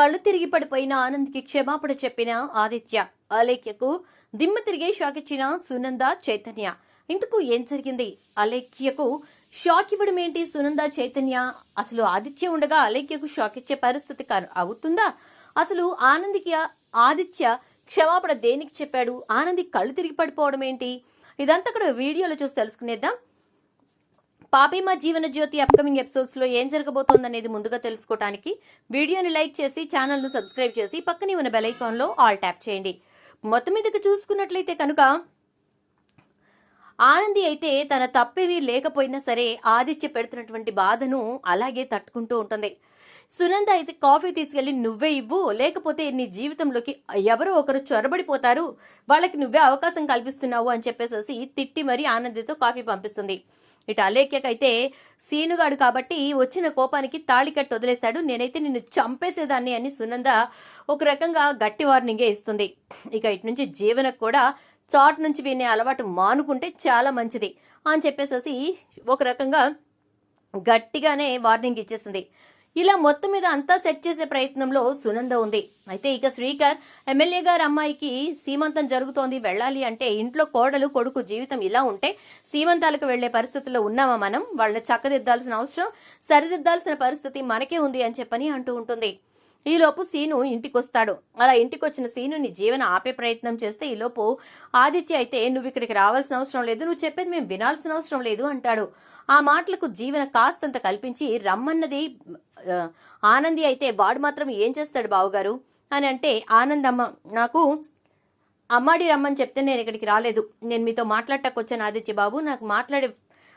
కళ్ళు తిరిగి పడిపోయిన ఆనంద్కి క్షమాపణ చెప్పిన ఆదిత్య, అలేఖ్యకు దిమ్మ తిరిగే షాక్ ఇచ్చిన సునంద, చైతన్య. ఇందుకు ఏం జరిగింది? అలేఖ్యకు షాక్ ఇవ్వడం ఏంటి సునంద, చైతన్య? అసలు ఆదిత్య ఉండగా అలేఖ్యకు షాక్ ఇచ్చే పరిస్థితి అవుతుందా? అసలు ఆదిత్య క్షమాపణ దేనికి చెప్పాడు? ఆనంది కళ్ళు తిరిగి పడిపోవడం ఏంటి? ఇదంతా కూడా వీడియోలో చూసి తెలుసుకునేద్దాం. పాపిమా జీవన జ్యోతి అప్కమింగ్ ఎపిసోడ్స్ లో ఏం జరగబోతోందనేది ముందుగా తెలుసుకోవడానికి వీడియోని లైక్ చేసి ఛానల్ ను సబ్స్క్రైబ్ చేసి పక్కనే ఉన్న బెల్ ఐకాన్ లో ఆల్ ట్యాప్ చేయండి. మొత్తం మీదకి చూసుకున్నట్లయితే కనుక ఆనంది అయితే తన తప్పేమీ లేకపోయినా సరే ఆదిత్య పెడుతున్నటువంటి బాధను అలాగే తట్టుకుంటూ ఉంటుంది. సునంద అయితే కాఫీ తీసుకెళ్లి నువ్వే ఇవ్వు, లేకపోతే నీ జీవితంలోకి ఎవరో ఒకరు చొరబడిపోతారు, వాళ్ళకి నువ్వే అవకాశం కల్పిస్తున్నావు అని చెప్పేసి తిట్టి మరీ ఆనందితో కాఫీ పంపిస్తుంది. ఇటు అలేఖ్యకైతే సీనుగాడు కాబట్టి వచ్చిన కోపానికి తాళి కట్టి వదిలేశాడు, నేనైతే నిన్ను చంపేసేదాన్ని అని సునంద ఒక రకంగా గట్టి వార్నింగే ఇస్తుంది. ఇక ఇటు నుంచి జీవనకు కూడా చాట్ నుంచి వినే అలవాటు మానుకుంటే చాలా మంచిది అని చెప్పేసి ఒక రకంగా గట్టిగానే వార్నింగ్ ఇచ్చేసింది. ఇలా మొత్తం మీద అంతా సెట్ చేసే ప్రయత్నంలో సునంద ఉంది. అయితే ఇక శ్రీకర్ ఎమ్మెల్యే గారి అమ్మాయికి సీమంతం జరుగుతోంది, వెళ్ళాలి అంటే ఇంట్లో కోడలు కొడుకు జీవితం ఇలా ఉంటే సీమంతాలకు వెళ్లే పరిస్థితుల్లో ఉన్నామా మనం? వాళ్ళని చక్కదిద్దాల్సిన అవసరం, సరిదిద్దాల్సిన పరిస్థితి మనకే ఉంది అని చెప్పని అంటూ ఉంటుంది. ఈలోపు సీను ఇంటికొస్తాడు. అలా ఇంటికొచ్చిన సీనుని జీవన ఆపే ప్రయత్నం చేస్తే ఈలోపు ఆదిత్య అయితే నువ్వు ఇక్కడికి రావాల్సిన అవసరం లేదు, నువ్వు చెప్పేది మేము వినాల్సిన అవసరం లేదు అంటాడు. ఆ మాటలకు జీవన కాస్తంత కల్పించి రమ్మన్నది ఆనంది అయితే వాడు మాత్రం ఏం చేస్తాడు బావుగారు అని అంటే, ఆనందమ్మ నాకు అమ్మాడి రమ్మని చెప్తే నేను ఇక్కడికి రాలేదు, నేను మీతో మాట్లాడటాకొచ్చాను ఆదిత్య బాబు, నాకు మాట్లాడే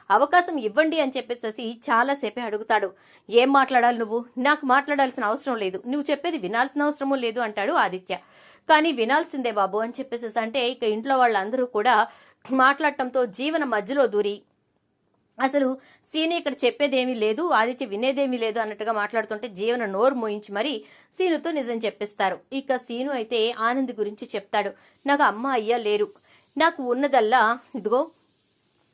అవకాశం ఇవ్వండి అని చెప్పేసి చాలాసేపే అడుగుతాడు. ఏం మాట్లాడాలి నువ్వు? నాకు మాట్లాడాల్సిన అవసరం లేదు, నువ్వు చెప్పేది వినాల్సిన అవసరమూ లేదు అంటాడు ఆదిత్య. కానీ వినాల్సిందే బాబు అని చెప్పేసి అంటే ఇక ఇంట్లో వాళ్ళందరూ కూడా మాట్లాడటంతో జీవన మధ్యలో దూరి అసలు సీను ఇక్కడ చెప్పేదేమీ లేదు, ఆదిత్య వినేదేమీ లేదు అన్నట్టుగా మాట్లాడుతుంటే జీవన నోరు మోయించి మరీ సీనుతో నిజం చెప్పిస్తారు. ఇక సీను అయితే ఆనంద్ గురించి చెప్తాడు. నాకు అమ్మ అయ్యా లేరు, నాకు ఉన్నదల్లా ఇదిగో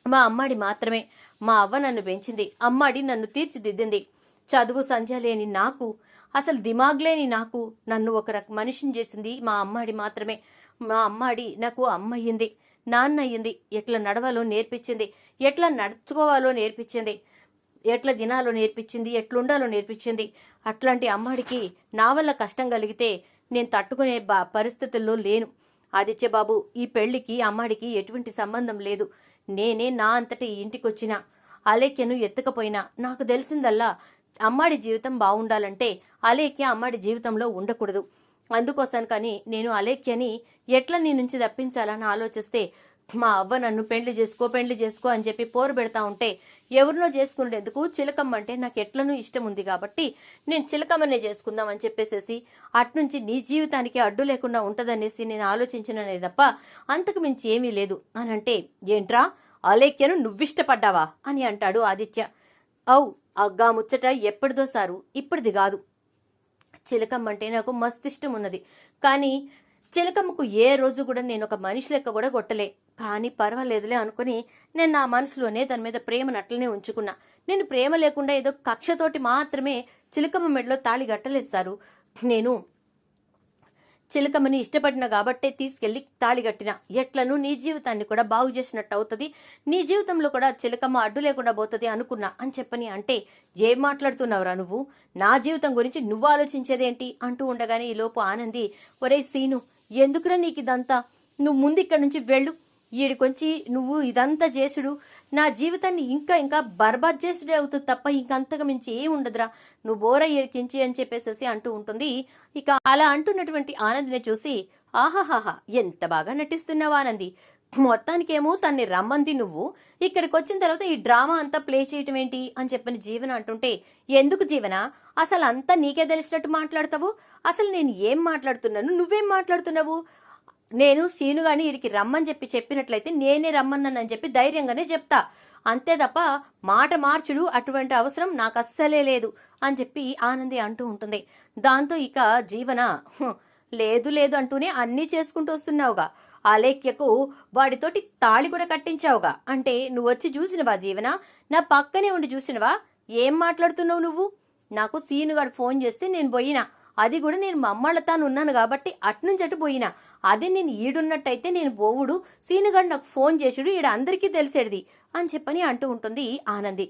మా అమ్మాడి మాత్రమే. మా అవ్వ నన్ను పెంచింది, అమ్మాడి నన్ను తీర్చిదిద్దింది. చదువు సంధ్య లేని నాకు, అసలు దిమాగ్ లేని నాకు, నన్ను ఒక మనిషిని చేసింది మా అమ్మాడి మాత్రమే. మా అమ్మాడి నాకు అమ్మ అయ్యింది, నాన్న అయ్యింది, ఎట్లా నడవాలో నేర్పించింది, ఎట్లా నడుచుకోవాలో నేర్పించింది, ఎట్లా తినాలో నేర్పించింది, ఎట్లుండాలో నేర్పించింది. అట్లాంటి అమ్మాడికి నా వల్ల కష్టం కలిగితే నేను తట్టుకునే పరిస్థితుల్లో లేను. ఆదిత్య బాబు, ఈ పెళ్లికి అమ్మాడికి ఎటువంటి సంబంధం లేదు. నేనే నా అంతటి ఇంటికొచ్చినా అలేఖ్యను ఎత్తుకపోయినా నాకు తెలిసిందల్లా అమ్మాడి జీవితం బాగుండాలంటే అలేఖ్య అమ్మాడి జీవితంలో ఉండకూడదు. అందుకోసం కానీ నేను అలేఖ్యని ఎట్లా నీ నుంచి తప్పించాలని ఆలోచిస్తే మా అవ్వ నన్ను పెళ్లి చేసుకో అని చెప్పి పోరు పెడతా ఉంటే ఎవరినో చేసుకునేందుకు చిలకమ్మ అంటే నాకు ఎట్లనూ ఇష్టం ఉంది కాబట్టి నేను చిలకమ్మనే చేసుకుందాం అని చెప్పేసేసి అట్నుంచి నీ జీవితానికి అడ్డు లేకుండా ఉంటదనేసి నేను ఆలోచించిననే తప్ప అంతకు మించి ఏమీ లేదు అని అంటే, ఏంట్రా అలేఖ్యను నువ్విష్టపడ్డావా అని అంటాడు ఆదిత్య. అవు అగ్గా ముచ్చట ఎప్పటిదో సారు, ఇప్పటిది కాదు. చిలకమ్మ అంటే నాకు మస్తిష్టం ఉన్నది, కానీ చిలకమ్మకు ఏ రోజు కూడా నేను ఒక మనిషి లెక్క కూడా కొట్టలే. కానీ పర్వాలేదులే అనుకుని నేను నా మనసులోనే దాని మీద ప్రేమను అట్లనే ఉంచుకున్నా. నేను ప్రేమ లేకుండా ఏదో కక్షతోటి మాత్రమే చిలకమ్మ మెడలో తాళి కట్టలేస్తారు. నేను చిలకమ్మని ఇష్టపడిన కాబట్టే తీసుకెళ్లి తాళి కట్టిన. ఎట్లను నీ జీవితాన్ని కూడా బాగు చేసినట్టు అవుతుంది, నీ జీవితంలో కూడా చిలకమ్మ అడ్డు లేకుండా పోతుంది అనుకున్నా అని చెప్పని అంటే, ఏం మాట్లాడుతున్నావురా నువ్వు? నా జీవితం గురించి నువ్వు ఆలోచించేదేంటి అంటూ ఉండగానే ఈలోపు ఆనంది, ఒరే సీను, ఎందుకురా నీకు ఇదంతా? నువ్వు ముందు ఇక్కడి నుంచి వెళ్ళు, ఈడికొంచి నువ్వు ఇదంతా చేసుడు నా జీవితాన్ని ఇంకా ఇంకా బర్బాద్ చేసుడే అవుతుంది తప్ప ఇంకంతకు మించి ఏం ఉండదురా, నువ్వు బోర ఏడికించి అని చెప్పేసి అంటూ ఉంటుంది. ఇక అలా అంటున్నటువంటి ఆనందిని చూసి, ఆహాహాహా ఎంత బాగా నటిస్తున్నావు ఆనంది, మొత్తానికేమో తన్ని రమ్మంది నువ్వు, ఇక్కడికి వచ్చిన తర్వాత ఈ డ్రామా అంతా ప్లే చేయటం ఏంటి అని చెప్పని జీవన అంటుంటే, ఎందుకు జీవన అసలు అంతా నీకే తెలిసినట్టు మాట్లాడతావు? అసలు నేను ఏం మాట్లాడుతున్నాను, నువ్వేం మాట్లాడుతున్నావు? నేను శ్రీనుగాని వీడికి రమ్మని చెప్పినట్లయితే నేనే రమ్మన్నానని చెప్పి ధైర్యంగానే చెప్తా, అంతే తప్ప మాట మార్చుడు అటువంటి అవసరం నాకు అస్సలే లేదు అని చెప్పి ఆనంది అంటూ ఉంటుంది. దాంతో ఇక జీవన లేదు లేదు అంటూనే అన్నీ చేసుకుంటూ వస్తున్నావుగా, అలేఖ్యకు వాడితోటి తాళి కూడా కట్టించావుగా, అంటే నువ్వు వచ్చి చూసినవా జీవన? నా పక్కనే ఉండి చూసినవా? ఏం మాట్లాడుతున్నావు నువ్వు? నాకు సీనుగాడు ఫోన్ చేస్తే నేను పోయినా, అది కూడా నేను మమ్మళ్ళతాను ఉన్నాను కాబట్టి అట్నుంచి అటు పోయినా. అదే నేను ఈడున్నట్టయితే నేను పోవుడు, సీనుగాడు నాకు ఫోన్ చేసుడు, ఈడ అందరికీ తెలిసేది అని చెప్పని అంటూ ఉంటుంది ఆనంది.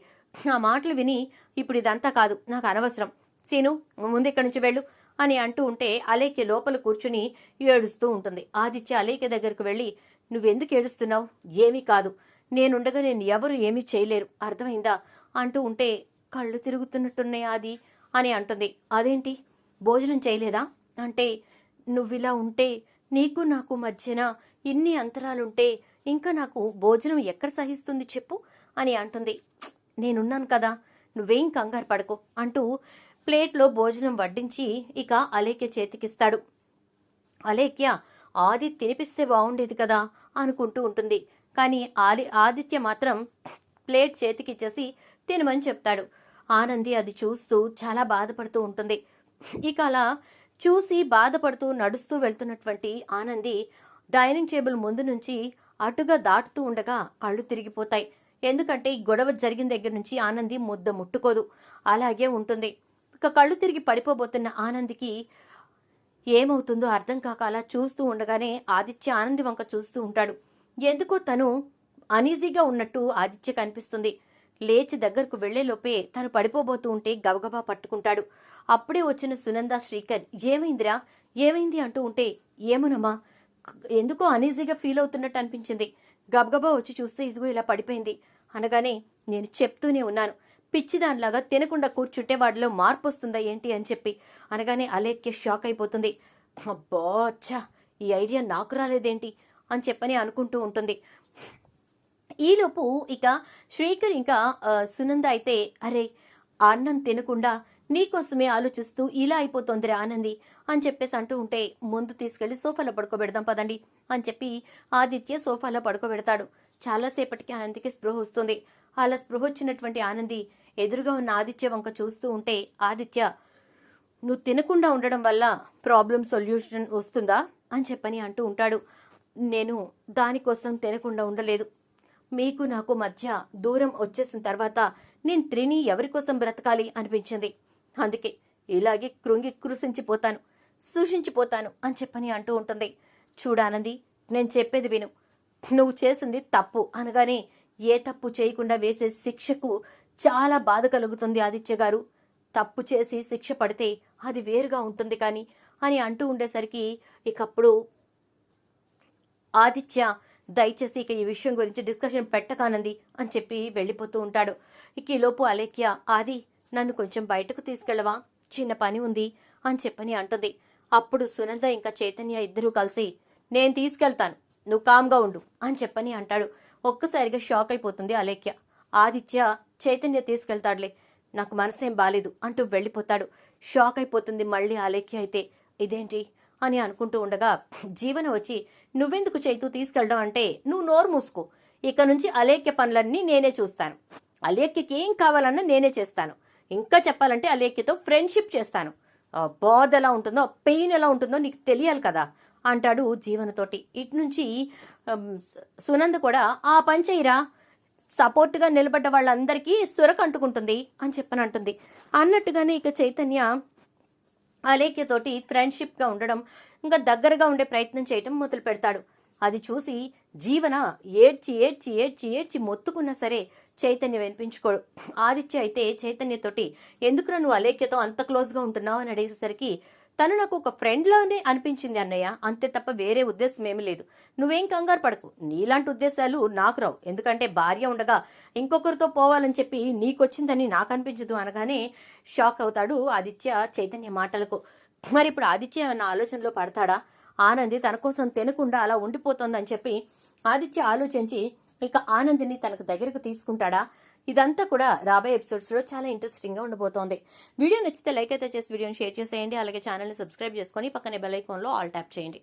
ఆ మాటలు విని ఇప్పుడు ఇదంతా కాదు, నాకు అనవసరం, సీను ముందు ఇక్కడి నుంచి వెళ్ళు అని అంటూ ఉంటే అలేఖ్య లోపల కూర్చుని ఏడుస్తూ ఉంటుంది. ఆదిత్య అలేఖ్య దగ్గరకు వెళ్ళి, నువ్వెందుకు ఏడుస్తున్నావు? ఏమీ కాదు, నేనుండగా నేను ఎవరు ఏమీ చేయలేరు, అర్థమైందా అంటూ ఉంటే, కళ్ళు తిరుగుతున్నట్టున్నాయి ఆది అని అంటుంది. అదేంటి, భోజనం చేయలేదా అంటే, నువ్విలా ఉంటే, నీకు నాకు మధ్యన ఇన్ని అంతరాలుంటే ఇంకా నాకు భోజనం ఎక్కడ సహిస్తుంది చెప్పు అని అంటుంది. నేనున్నాను కదా, నువ్వేం కంగారు పడకు అంటూ ప్లేట్లో భోజనం వడ్డించి ఇక అలేఖ్య చేతికిస్తాడు. అలేఖ్య ఆది తినిపిస్తే బాగుండేది కదా అనుకుంటూ ఉంటుంది. కానీ ఆదిత్య మాత్రం ప్లేట్ చేతికిచ్చేసి తినమని చెప్తాడు. ఆనంది అది చూస్తూ చాలా బాధపడుతూ ఉంటుంది. ఇక అలా చూసి బాధపడుతూ నడుస్తూ వెళ్తున్నటువంటి ఆనంది డైనింగ్ టేబుల్ ముందు నుంచి అటుగా దాటుతూ ఉండగా కళ్ళు తిరిగిపోతాయి. ఎందుకంటే ఈ గొడవ జరిగిన దగ్గర నుంచి ఆనంది ముద్ద ముట్టుకోదు, అలాగే ఉంటుంది. ఇక కళ్ళు తిరిగి పడిపోబోతున్న ఆనందికి ఏమవుతుందో అర్థం కాక అలా చూస్తూ ఉండగానే ఆదిత్య ఆనంది వంక చూస్తూ ఉంటాడు. ఎందుకో తను అనీజీగా ఉన్నట్టు ఆదిత్య కనిపిస్తుంది. లేచి దగ్గరకు వెళ్లేలోపే తను పడిపోబోతూ ఉంటే గబగబా పట్టుకుంటాడు. అప్పుడే వచ్చిన సునంద శ్రీకర్, ఏమైందిరా, ఏమైంది అంటూ ఉంటే, ఏమోనమ్మా, ఎందుకో అనీజీగా ఫీల్ అవుతున్నట్టు అనిపించింది, గబగబా వచ్చి చూస్తే ఇదిగో ఇలా పడిపోయింది అనగానే, నేను చెప్తూనే ఉన్నాను, పిచ్చిదానిలాగా తినకుండా కూర్చుంటే వాడిలో మార్పు వస్తుందా ఏంటి అని చెప్పి అనగానే అలేఖ్య షాక్ అయిపోతుంది. అబ్బా అచ్చా, ఈ ఐడియా నాకు రాలేదేంటి అని చెప్పని అనుకుంటూ ఉంటుంది. ఈలోపు ఇక శ్రీకర్ ఇంకా సునంద అయితే, అరే అన్నం తినకుండా నీకోసమే ఆలోచిస్తూ ఇలా అయిపోతోందిరా ఆనంది అని చెప్పేసి అంటూ ఉంటే, ముందు తీసుకెళ్లి సోఫాలో పడుకోబెడదాం పదండి అని చెప్పి ఆదిత్య సోఫాలో పడుకోబెడతాడు. చాలాసేపటికి ఆనందికి స్పృహ వస్తుంది. అలా స్పృహ వచ్చినటువంటి ఆనంది ఎదురుగా ఉన్న ఆదిత్య వంక చూస్తూ ఉంటే, ఆదిత్య నువ్వు తినకుండా ఉండడం వల్ల ప్రాబ్లం సొల్యూషన్ వస్తుందా అని చెప్పని అంటూ ఉంటాడు. నేను దానికోసం తినకుండా ఉండలేదు, మీకు నాకు మధ్య దూరం వచ్చేసిన తర్వాత నేను త్రిని ఎవరికోసం బ్రతకాలి అనిపించింది, అందుకే ఇలాగే కృంగి కృషించిపోతాను, సూషించిపోతాను అని చెప్పని అంటూ ఉంటుంది. చూడానంది, నేను చెప్పేది విను, నువ్వు చేసింది తప్పు అనగానే, ఏ తప్పు చేయకుండా వేసే శిక్షకు చాలా బాధ కలుగుతుంది ఆదిత్య గారు, తప్పు చేసి శిక్ష పడితే అది వేరుగా ఉంటుంది కానీ అని అంటూ ఉండేసరికి ఇకప్పుడు ఆదిత్య, దయచేసి ఇక ఈ విషయం గురించి డిస్కషన్ పెట్టకానంది అని చెప్పి వెళ్ళిపోతూ ఉంటాడు. ఇక ఈలోపు అలేఖ్య, ఆది నన్ను కొంచెం బయటకు తీసుకెళ్ళవా, చిన్న పని ఉంది అని చెప్పని అంటుంది. అప్పుడు సునంద ఇంకా చైతన్య ఇద్దరూ కలిసి, నేను తీసుకెళ్తాను, నువ్వు కామ్గా ఉండు అని చెప్పని అంటాడు. ఒక్కసారిగా షాక్ అయిపోతుంది అలేఖ్య. ఆదిత్య చైతన్య తీసుకెళ్తాడులే, నాకు మనసేం బాలేదు అంటూ వెళ్ళిపోతాడు. షాక్ అయిపోతుంది మళ్ళీ అలేఖ్య అయితే, ఇదేంటి అని అనుకుంటూ ఉండగా జీవన వచ్చి, నువ్వెందుకు చైతు తీసుకెళ్ళడం అంటే, నువ్వు నోరు మూసుకో, ఇక నుంచి అలేఖ్య పనులన్నీ నేనే చూస్తాను, అలేఖ్యకి ఏం కావాలన్నా నేనే చేస్తాను, ఇంకా చెప్పాలంటే అలేఖ్యతో ఫ్రెండ్షిప్ చేస్తాను, బాధ ఎలా ఉంటుందో పెయిన్ ఎలా ఉంటుందో నీకు తెలియాలి కదా అంటాడు జీవనతోటి. ఇటు నుంచి సునంద కూడా, ఆ పని చేయరా, సపోర్ట్గా నిలబడ్డ వాళ్ళందరికీ సురకు అంటుకుంటుంది అని చెప్పని అంటుంది. అన్నట్టుగానే ఇక చైతన్య అలేఖ్యతోటి ఫ్రెండ్షిప్గా ఉండడం, ఇంకా దగ్గరగా ఉండే ప్రయత్నం చేయటం మొదలు పెడతాడు. అది చూసి జీవన ఏడ్చి ఏడ్చి ఏడ్చి ఏడ్చి మొత్తుకున్నా సరే చైతన్య వినిపించుకోడు. ఆదిత్య అయితే చైతన్యతోటి, ఎందుకురా నువ్వు అలేఖ్యతో అంత క్లోజ్గా ఉంటున్నావు అని అడిగేసరికి, తను నాకు ఒక ఫ్రెండ్లోనే అనిపించింది అన్నయ్య, అంతే తప్ప వేరే ఉద్దేశం ఏమీ లేదు, నువ్వేం కంగారు పడకు, నీలాంటి ఉద్దేశాలు నాకు రావు, ఎందుకంటే భార్య ఉండగా ఇంకొకరితో పోవాలని చెప్పి నీకొచ్చిందని నాకు అనిపించదు అనగానే షాక్ అవుతాడు ఆదిత్య చైతన్య మాటలకు. మరి ఇప్పుడు ఆదిత్య నా ఆలోచనలో పడతాడా, ఆనంది తన కోసం తినకుండా అలా ఉండిపోతుందని చెప్పి ఆదిత్య ఆలోచించి ఇక ఆనందిని తనకు దగ్గరకు తీసుకుంటాడా, ఇదంతా కూడా రాబోయే ఎపిసోడ్స్లో చాలా ఇంట్రెస్టింగ్గా ఉండబోతోంది. వీడియో నచ్చితే లైక్ అయితే చేసి వీడియోని షేర్ చేసేయండి. అలాగే ఛానల్ని సబ్స్క్రైబ్ చేసుకొని పక్కనే బెల్ ఐకాన్లో ఆల్ ట్యాప్ చేయండి.